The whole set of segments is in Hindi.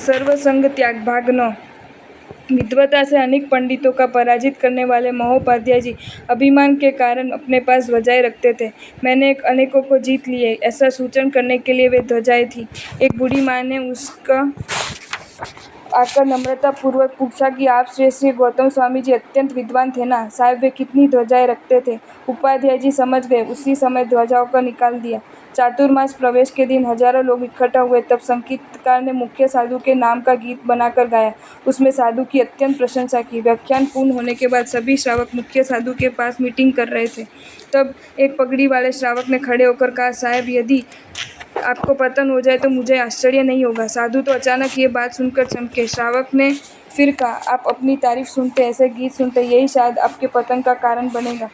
सर्वसंग त्याग भाग 9। विद्वता से अनेक पंडितों का पराजित करने वाले महोपाध्याय जी अभिमान के कारण अपने पास ध्वजाएं रखते थे। मैंने अनेकों को जीत लिए, ऐसा सूचन करने के लिए वे ध्वजाएं थी। एक बूढ़ी माँ ने उसका आकर नम्रता पूर्वक पूछा कि आप श्री गौतम स्वामी जी अत्यंत विद्वान थे ना साहब, वे कितनी ध्वजाएं रखते थे। उपाध्याय जी समझ गए, उसी समय ध्वजाओं को निकाल दिया। चातुर्मास प्रवेश के दिन हजारों लोग इकट्ठा हुए, तब संगीतकार ने मुख्य साधु के नाम का गीत बनाकर गाया। उसमें साधु की अत्यंत प्रशंसा की। व्याख्यान पूर्ण होने के बाद सभी श्रावक मुख्य साधु के पास मीटिंग कर रहे थे। तब एक पगड़ी वाले श्रावक ने खड़े होकर कहा, साहब यदि आपको पतन हो जाए तो मुझे आश्चर्य नहीं होगा। साधु तो अचानक ये बात सुनकर चमके। श्रावक ने फिर कहा, आप अपनी तारीफ सुनते, ऐसे गीत सुनते, यही शायद आपके पतन का कारण बनेगा।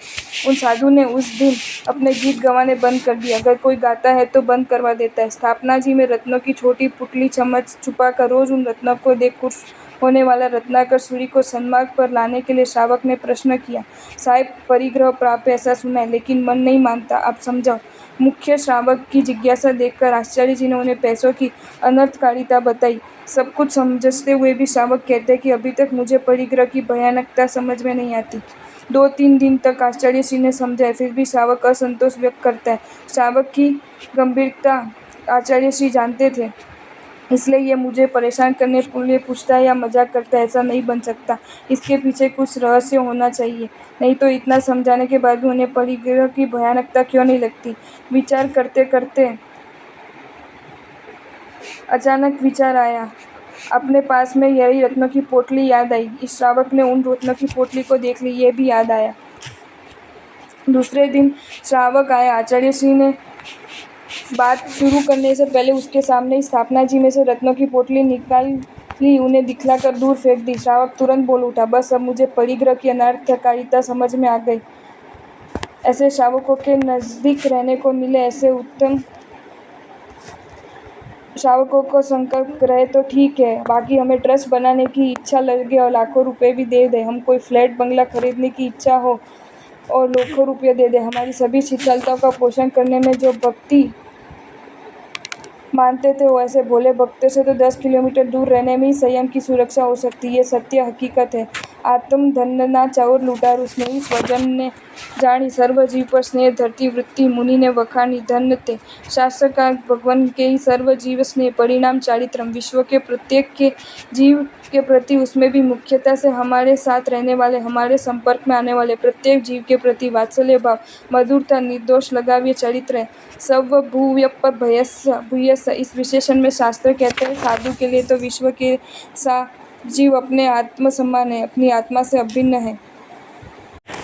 उन साधु ने उस दिन अपने गीत गवाने बंद कर दिए। अगर कोई गाता है तो बंद करवा देता है। स्थापना जी में रत्नों की छोटी पुतली चम्मच छुपाकर रोज उन रत्नों को देख खुश होने वाला रत्नाकर सूरी को सन्मार्ग पर लाने के लिए श्रावक ने प्रश्न किया, साहब परिग्रह प्राप्त ऐसा सुना है, लेकिन मन नहीं मानता, आप समझाओ। मुख्य श्रावक की जिज्ञासा देखकर आचार्य जी ने उन्हें पैसों की अनर्थकारिता बताई। सब कुछ समझते हुए भी श्रावक कहते कि अभी तक मुझे परिग्रह की भयानकता समझ में नहीं आती। 2-3 दिन तक आचार्य श्री ने समझाया, फिर भी श्रावक असंतोष व्यक्त करता है। श्रावक की गंभीरता आचार्य श्री जानते थे, इसलिए ये मुझे परेशान करने के लिए पूछता है या मजाक करता है, ऐसा नहीं बन सकता। इसके पीछे कुछ रहस्य होना चाहिए, नहीं तो इतना समझाने के बाद भी उन्हें परिग्रह की भयानकता क्यों नहीं लगती। विचार करते करते अचानक विचार आया। अपने पास में यही रत्नों की पोटली याद आई। इस श्रावक ने उन रत्नों की पोटली को देख ली, ये भी याद आया। दूसरे दिन श्रावक आया। आचार्य श्री ने बात शुरू करने से पहले उसके सामने ही स्थापना जी में से रत्नों की पोटली निकाल ली, उन्हें दिखलाकर दूर फेंक दी। श्रावक तुरंत बोल उठा, बस अब मुझे परिग्रह की अनर्थकारिता समझ में आ गई। ऐसे श्रावकों के नजदीक रहने को मिले, ऐसे उत्तम श्रावकों को संपर्क रहे तो ठीक है, बाकी हमें ट्रस्ट बनाने की इच्छा लगे और लाखों रुपए भी दे दे, हम कोई फ्लैट बंगला खरीदने की इच्छा हो और लाखों रुपये दे दे, हमारी सभी शीतलताओं का पोषण करने में जो भक्ति मानते थे, वो ऐसे भोले भक्तों से तो 10 किलोमीटर दूर रहने में ही संयम की सुरक्षा हो सकती है। ये सत्य हकीकत है। आत्म धनना चाउर लुटारू स्नेही स्वजन ने जानी, सर्व जीव पर स्नेह धरती वृत्ति मुनि ने वखानी, धन्य ते शास्त्रकार भगवान के ही सर्व जीव स्नेह परिणाम चारित्रम। विश्व के प्रत्येक के जीव के प्रति, उसमें भी मुख्यता से हमारे साथ रहने वाले, हमारे संपर्क में आने वाले प्रत्येक जीव के प्रति वात्सल्य भाव, मधुरता, निर्दोष लगाव ये चरित्र है। सब भूव्यप भूयस, इस विशेषण में शास्त्र कहते हैं, साधु के लिए तो विश्व के सा जीव अपने आत्म समान है, अपनी आत्मा से अभिन्न है।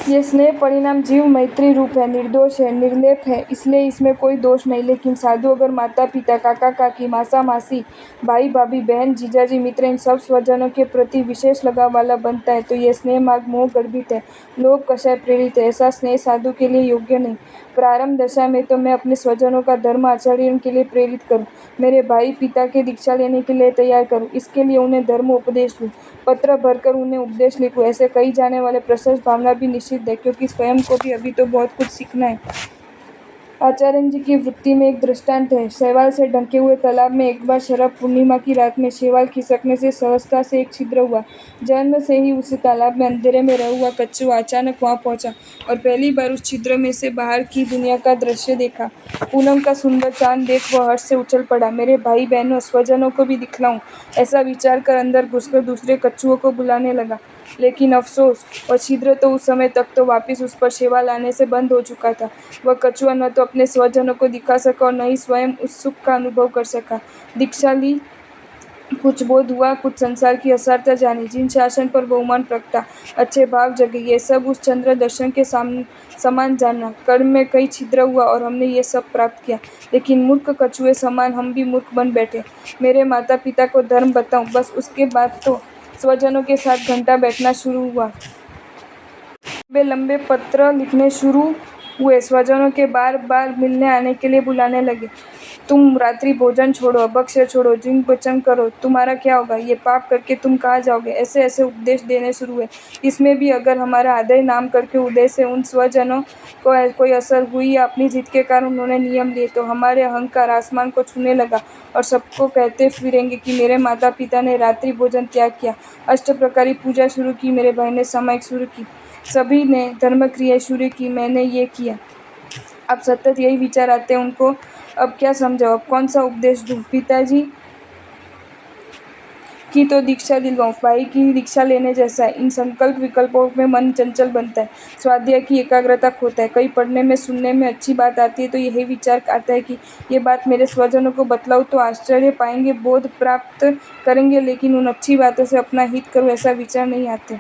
ये स्नेह परिणाम जीव मैत्री रूप है, निर्दोष है, निर्लेप है, इसलिए इसमें कोई दोष नहीं। लेकिन साधु अगर माता पिता, काका काकी, मासा मासी, भाई भाभी, बहन, जीजाजी, मित्र, इन सब स्वजनों के प्रति विशेष लगाव वाला बनता है तो ये स्नेह मार्ग मोह गर्भित है, लोभ कषाय प्रेरित है। ऐसा स्नेह साधु के लिए योग्य नहीं। प्रारंभ दशा में तो मैं अपने स्वजनों का धर्म आचरण के लिए प्रेरित करूं, मेरे भाई पिता के दीक्षा लेने के लिए तैयार करूं, इसके लिए उन्हें धर्म उपदेश दूं, पत्र भरकर उन्हें उपदेश लिखूं, ऐसे कही जाने वाले प्रशस्त भावना भी निषिद्ध है, क्योंकि स्वयं को भी अभी तो बहुत कुछ सीखना है। आचार्य जी की वृत्ति में एक दृष्टांत है। शैवाल से ढके हुए तालाब में एक बार शरद पूर्णिमा की रात में शैवाल खिसकने से सहजता से एक छिद्र हुआ। जन्म से ही उस तालाब में अंधेरे में रहा हुआ कछुआ अचानक वहां पहुंचा और पहली बार उस छिद्र में से बाहर की दुनिया का दृश्य देखा। पूनम का सुंदर चांद देख वह हर्ष से उछल पड़ा। मेरे भाई बहनों, स्वजनों को भी दिखलाऊं, ऐसा विचार कर अंदर घुसकर दूसरे कछुओं को बुलाने लगा। लेकिन अफसोस, वह छिद्र तो उस समय तक तो वापिस उस पर शैवाल आने से बंद हो चुका था। वह कछुआ न तो अपने स्वजनों को दिखा सका और न ही स्वयं उस सुख का अनुभव कर सका। दीक्षा ली, कुछ बोध हुआ, कुछ संसार की असारता जानी, जिन शासन पर बहुमान प्रगटा, अच्छे भाव जगे, ये सब उस चंद्र दर्शन के समान जाना। कर्म में कई छिद्र हुआ और हमने ये सब प्राप्त किया, लेकिन मूर्ख कछुए समान हम भी मूर्ख बन बैठे। मेरे माता पिता को धर्म बताऊं, बस उसके बाद तो स्वजनों के साथ घंटा बैठना शुरू हुआ। लंबे लंबे पत्र लिखने शुरू हुए। स्वजनों के बार बार मिलने आने के लिए बुलाने लगे। तुम रात्रि भोजन छोड़ो, भक्ष्य छोड़ो, जिन वचन करो, तुम्हारा क्या होगा, ये पाप करके तुम कहाँ जाओगे, ऐसे ऐसे उपदेश देने शुरू हुए। इसमें भी अगर हमारा आदर नाम करके उदय से उन स्वजनों को कोई असर हुई या अपनी जिद के कारण उन्होंने नियम लिए, तो हमारे अहंकार आसमान को छूने लगा और सबको कहते फिरेंगे कि मेरे माता पिता ने रात्रि भोजन त्याग किया, अष्ट प्रकारी पूजा शुरू की, मेरे भाई ने सामायिक शुरू की, सभी ने धर्म क्रिया शुरू की, मैंने ये किया। अब सतत यही विचार आते हैं उनको। अब क्या समझाओ, अब कौन सा उपदेश दूं? पिताजी की तो दीक्षा दिलवाऊं, भाई की दीक्षा लेने जैसा है। इन संकल्प विकल्पों में मन चंचल बनता है, स्वाध्याय की एकाग्रता खोता है। कहीं पढ़ने में सुनने में अच्छी बात आती है तो यही विचार आता है कि ये बात मेरे स्वजनों को बतलाऊं तो आश्चर्य पाएंगे, बोध प्राप्त करेंगे, लेकिन उन अच्छी बातों से अपना हित करूं ऐसा विचार नहीं आते।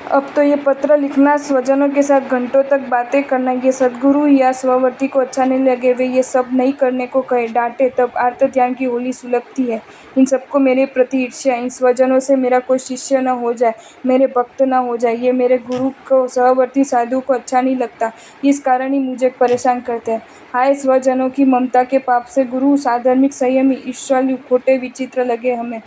अब तो ये पत्र लिखना, स्वजनों के साथ घंटों तक बातें करना, ये सद्गुरु या स्ववर्ती को अच्छा नहीं लगे, वे ये सब नहीं करने को कहे, डांटे, तब आर्त ध्यान की होली सुलगती है। इन सबको मेरे प्रति ईर्ष्या, इन स्वजनों से मेरा कोई शिष्य न हो जाए, मेरे भक्त न हो जाए, ये मेरे गुरु को, सहवर्ती साधु को अच्छा नहीं लगता, इस कारण ही मुझे परेशान करते हैं। हाय स्वजनों की ममता के पाप से गुरु साधर्मिक संयमी ईश्वरयु खोटे विचित्र लगे हमें।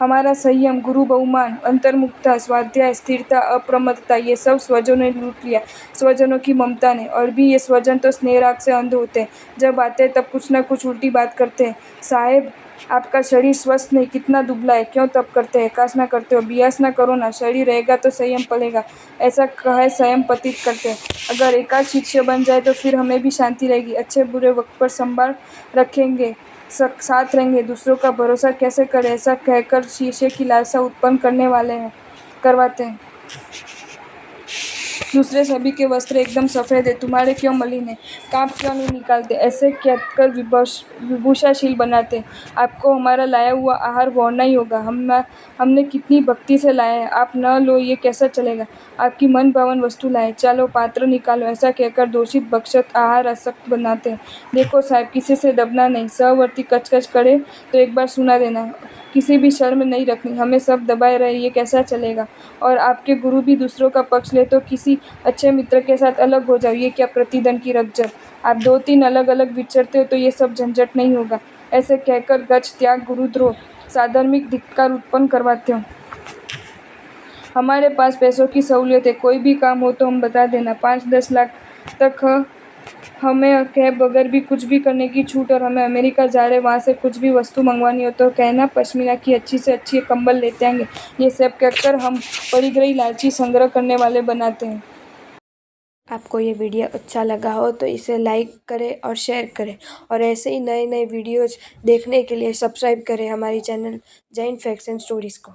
हमारा संयम, गुरु बहुमान, अंतर्मुखता, स्वाध्याय, स्थिरता, अप्रमत्तता, ये सब स्वजनों ने लूट लिया, स्वजनों की ममता ने। और भी ये स्वजन तो स्नेह राग से अंध होते हैं, जब आते हैं तब कुछ न कुछ उल्टी बात करते हैं। साहेब, आपका शरीर स्वस्थ नहीं, कितना दुबला है, क्यों तप करते हैं, एकास ना करते हो, बियास ना करो ना, शरीर रहेगा तो संयम पलेगा, ऐसा कहे संयम पतित करते हैं। अगर एकास शिष्य बन जाए तो फिर हमें भी शांति रहेगी, अच्छे बुरे वक्त पर संभाल रखेंगे, साथ रहेंगे, दूसरों का भरोसा कैसे करें, ऐसा कहकर शीशे की लालसा उत्पन्न करवाते हैं। दूसरे सभी के वस्त्र एकदम सफ़ेद है, तुम्हारे क्यों मलिन है, कांप क्यों नहीं निकालते, ऐसे कहकर विभूषाशील बनाते। आपको हमारा लाया हुआ आहार भोगना ही होगा, हमने कितनी भक्ति से लाया है, आप न लो ये कैसा चलेगा, आपकी मन भावन वस्तु लाए, चलो पात्र निकालो, ऐसा कहकर दोषित भक्षक आहार आसक्त बनाते हैं। देखो साहब, किसी से दबना नहीं, सहवर्ती कचकच करे तो एक बार सुना देना, किसी भी शर्म नहीं रखनी, हमें सब दबाए रहे, ये कैसा चलेगा। और आपके गुरु भी दूसरों का पक्ष ले तो किसी अच्छे मित्र के साथ अलग हो जाओ, ये क्या प्रतिदिन की रकझक, आप 2-3 अलग अलग विचरते हो तो ये सब झंझट नहीं होगा, ऐसे कहकर गच्छ त्याग, गुरुद्रोह, साधर्मिक धिक्कार उत्पन्न करवाते हो। हमारे पास पैसों की सहूलियत है, कोई भी काम हो तो हम बता देना, 5-10 लाख तक हमें कहे बगैर भी कुछ भी करने की छूट, और हमें अमेरिका जा रहे वहाँ से कुछ भी वस्तु मंगवानी हो तो कहना, पश्मीना की अच्छी से अच्छी कंबल लेते आएंगे। ये सब कहकर हम परिग्रही लालची संग्रह करने वाले बनाते हैं। आपको ये वीडियो अच्छा लगा हो तो इसे लाइक करें और शेयर करें, और ऐसे ही नए नए वीडियोज़ देखने के लिए सब्सक्राइब करें हमारी channel Jain facts and stories को।